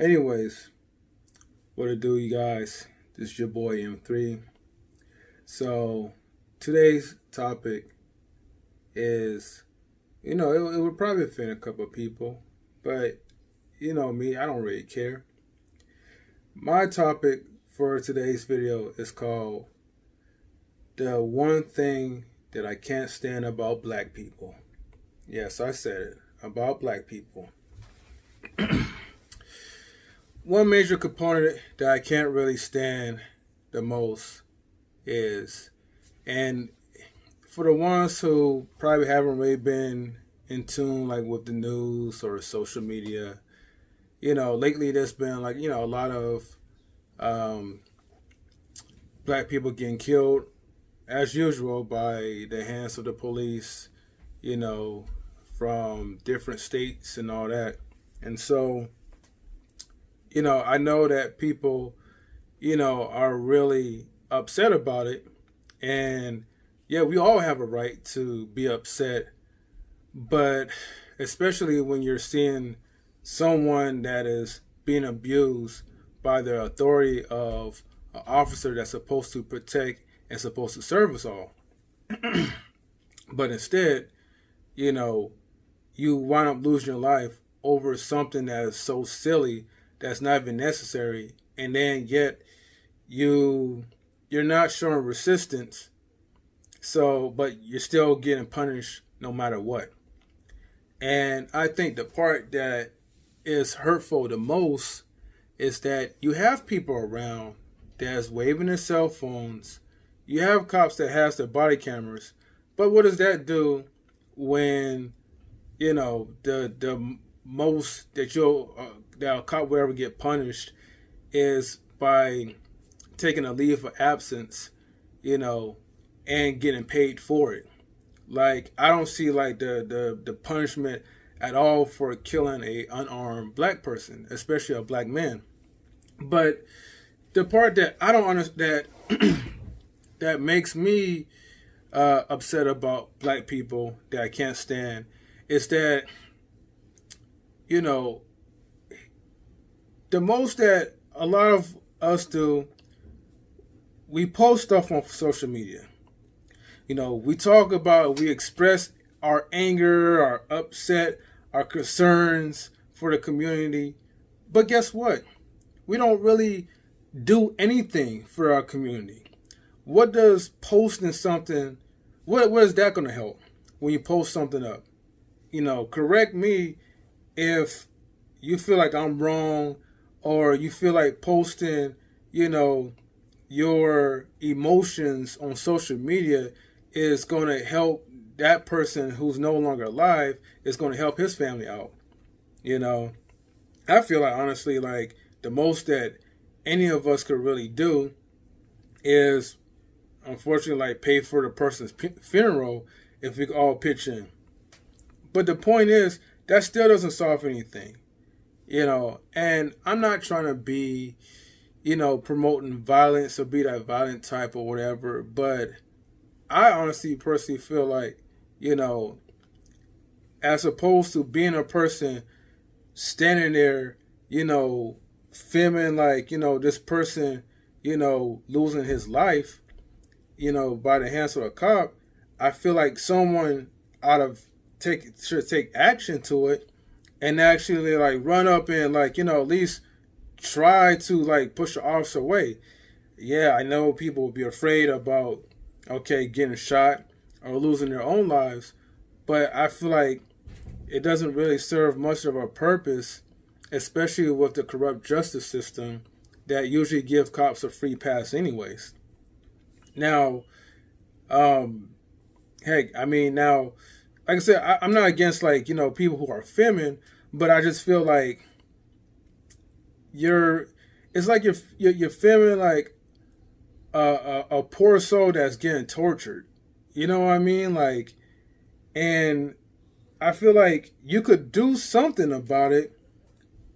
Anyways, what it do, you guys? This is your boy M3. So, today's topic is, it would probably offend a couple of people, but you know me, I don't really care. My topic for today's video is called The One Thing That I Can't Stand About Black People. Yes, I said it, about black people. One major component that I can't really stand the most is, and for the ones who probably haven't really been in tune like with the news or social media, lately there's been a lot of black people getting killed as usual by the hands of the police, from different states and all that. And so, I know that people, are really upset about it. And yeah, we all have a right to be upset. But especially when you're seeing someone that is being abused by the authority of an officer that's supposed to protect and supposed to serve us all. But instead, you wind up losing your life over something that is so silly that's not even necessary, and then yet you're not showing resistance, but you're still getting punished no matter what. And I think the part that is hurtful the most is that you have people around that's waving their cell phones. You have cops that has their body cameras, but what does that do when the most that a cop will ever get punished is by taking a leave of absence, and getting paid for it. Like, I don't see the punishment at all for killing a unarmed black person, especially a black man. But the part that I don't understand that makes me upset about black people that I can't stand is that, the most that a lot of us do, we post stuff on social media. We express our anger, our upset, our concerns for the community. But guess what? We don't really do anything for our community. What does posting something, what is that going to help when you post something up? Correct me if you feel like I'm wrong, or you feel like posting, your emotions on social media is going to help that person who's no longer alive, is going to help his family out. I feel like, honestly, like the most that any of us could really do is, unfortunately, pay for the person's funeral if we all pitch in. But the point is, that still doesn't solve anything. And I'm not trying to be, promoting violence or be that violent type or whatever, but I honestly, personally feel like, as opposed to being a person standing there, filming this person, losing his life, by the hands of a cop, I feel like someone should take action to it and actually run up and at least try to push the officer away. Yeah, I know people will be afraid about getting shot or losing their own lives, but I feel like it doesn't really serve much of a purpose, especially with the corrupt justice system that usually give cops a free pass anyways. Now, now, like I said, I'm not against people who are filming, but I just feel like you're filming a poor soul that's getting tortured. You know what I mean? And I feel like you could do something about it,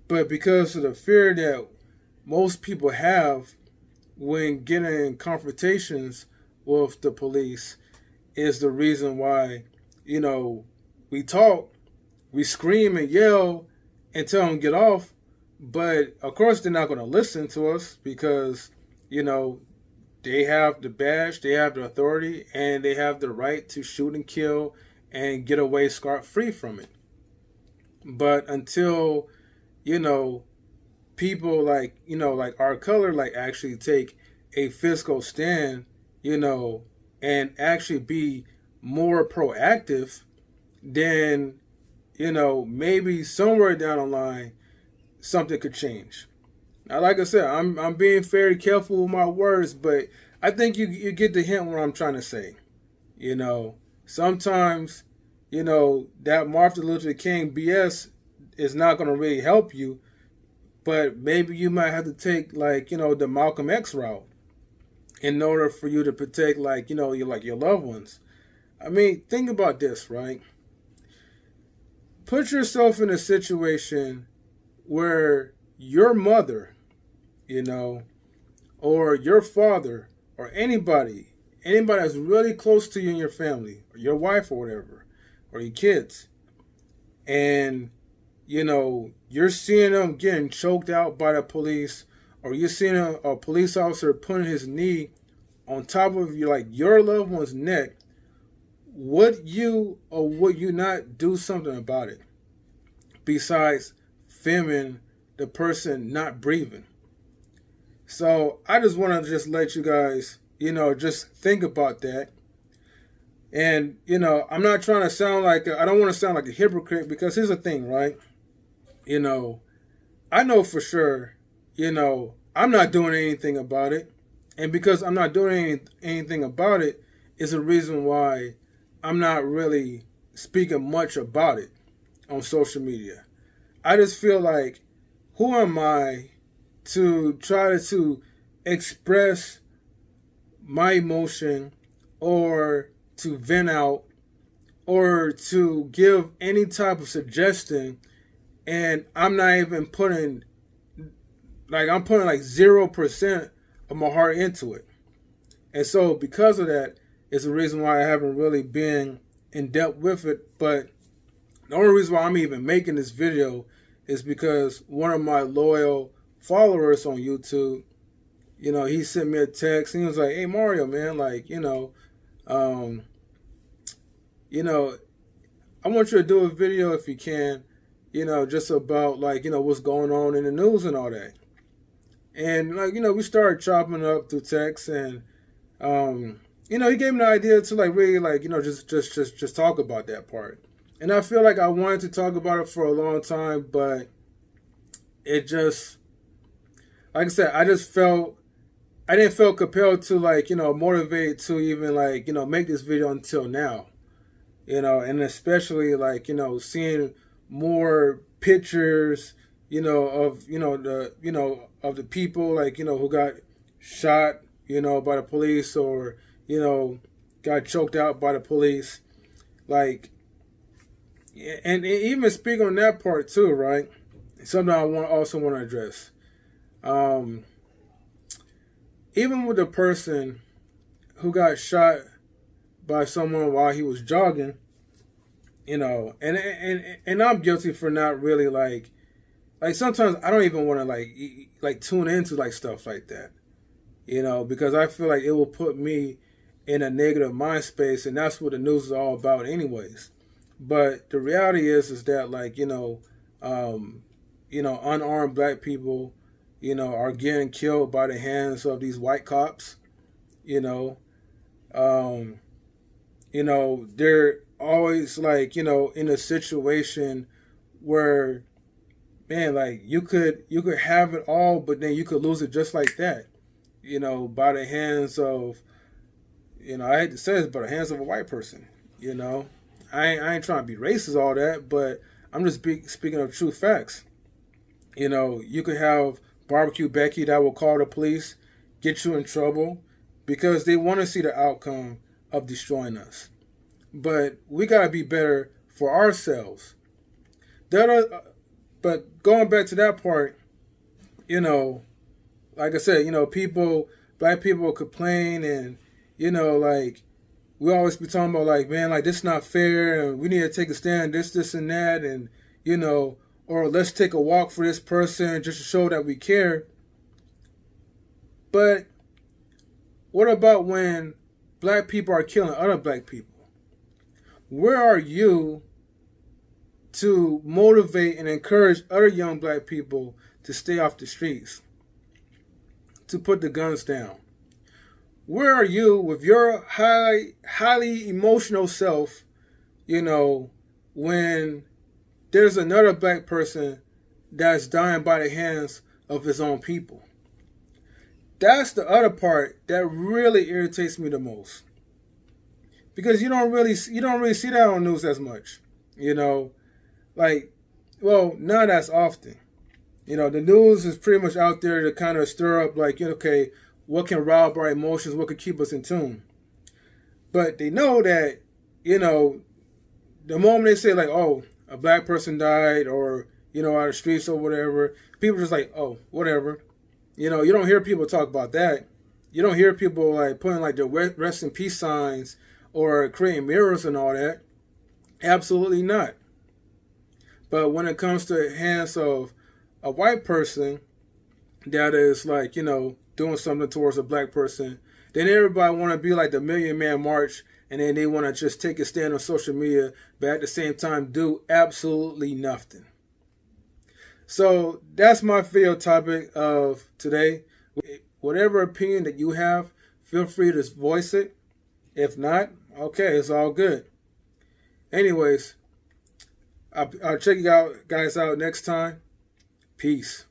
but because of the fear that most people have when getting in confrontations with the police is the reason why, we talk, we scream and yell and tell them to get off, But of course, they're not going to listen to us because, you know, they have the badge, they have the authority, and they have the right to shoot and kill and get away scot free from it. But until, you know, people like, you know, like our color, like actually take a physical stand, you know, and actually be more proactive, then, you know, maybe somewhere down the line, something could change. Now, like I said, I'm being very careful with my words, but I think you get the hint what I'm trying to say. You know, sometimes, you know, that Martin Luther King BS is not going to really help you, but maybe you might have to take, like, you know, the Malcolm X route in order for you to protect, like, you know, your loved ones. I mean, think about this, right? Put yourself in a situation where your mother, you know, or your father, or anybody that's really close to you in your family, or your wife or whatever, or your kids, and, you know, you're seeing them getting choked out by the police, or you're seeing a police officer putting his knee on top of you, like your loved one's neck, would you or would you not do something about it besides filming the person not breathing? So I just want to just let you guys, you know, just think about that. And, you know, I'm not trying to sound like, I don't want to sound like a hypocrite, because here's the thing, right? You know, I know for sure, you know, I'm not doing anything about it. And because I'm not doing anything about it is a reason why I'm not really speaking much about it on social media. I just feel like, who am I to try to express my emotion, or to vent out, or to give any type of suggestion, and I'm not even putting, like, I'm putting like 0% of my heart into it. And so because of that, it's the reason why I haven't really been in depth with it. But the only reason why I'm even making this video is because one of my loyal followers on YouTube, you know, he sent me a text and he was like, "Hey Mario, man, like, you know, I want you to do a video if you can, you know, just about, like, you know, what's going on in the news and all that." And, like, you know, we started chopping up through text, and you know, he gave me the idea to, like, really, like, you know, just talk about that part. And I feel like I wanted to talk about it for a long time, but it just, like I said, I didn't feel compelled to, like, you know, motivate to even, like, you know, make this video until now. You know, and especially, like, you know, seeing more pictures, you know, of, you know, of the people, like, you know, who got shot, you know, by the police, or, you know, got choked out by the police. Like, and even speak on that part too, right? Something I also want to address. Even with the person who got shot by someone while he was jogging, you know, and I'm guilty for not really, like sometimes I don't even want to like tune into, like, stuff like that, you know, because I feel like it will put me in a negative mind space, and that's what the news is all about anyways. But the reality is that, like, unarmed black people, you know, are getting killed by the hands of these white cops, you know. They're always, like, you know, in a situation where, man, like, you could have it all, but then you could lose it just like that, you know, by the hands of, you know, I hate to say this, but the hands of a white person, you know. I ain't trying to be racist, all that, but I'm just speaking of true facts. You know, you could have Barbecue Becky that will call the police, get you in trouble, because they want to see the outcome of destroying us. But we got to be better for ourselves. But going back to that part, you know, like I said, you know, black people complain, and, you know, like, we always be talking about, like, man, like, this is not fair, and we need to take a stand, this and that, and, you know, or let's take a walk for this person just to show that we care. But what about when black people are killing other black people? Where are you to motivate and encourage other young black people to stay off the streets, to put the guns down? Where are you with your highly emotional self, when there's another black person that's dying by the hands of his own people? That's the other part that really irritates me the most, because you don't really see that on news as much, not as often. The news is pretty much out there to kind of stir up, okay, what can rob our emotions, what could keep us in tune. But they know that, the moment they say oh, a black person died, or, out of the streets or whatever, people are just oh, whatever. You don't hear people talk about that. You don't hear people putting the rest in peace signs or creating mirrors and all that. Absolutely not. But when it comes to the hands of a white person that is doing something towards a black person, then everybody want to be like the Million Man March, and then they want to just take a stand on social media, but at the same time do absolutely nothing. So that's my video topic of today. Whatever opinion that you have, feel free to voice it. If not, okay, it's all good. Anyways, I'll check you guys out next time. Peace.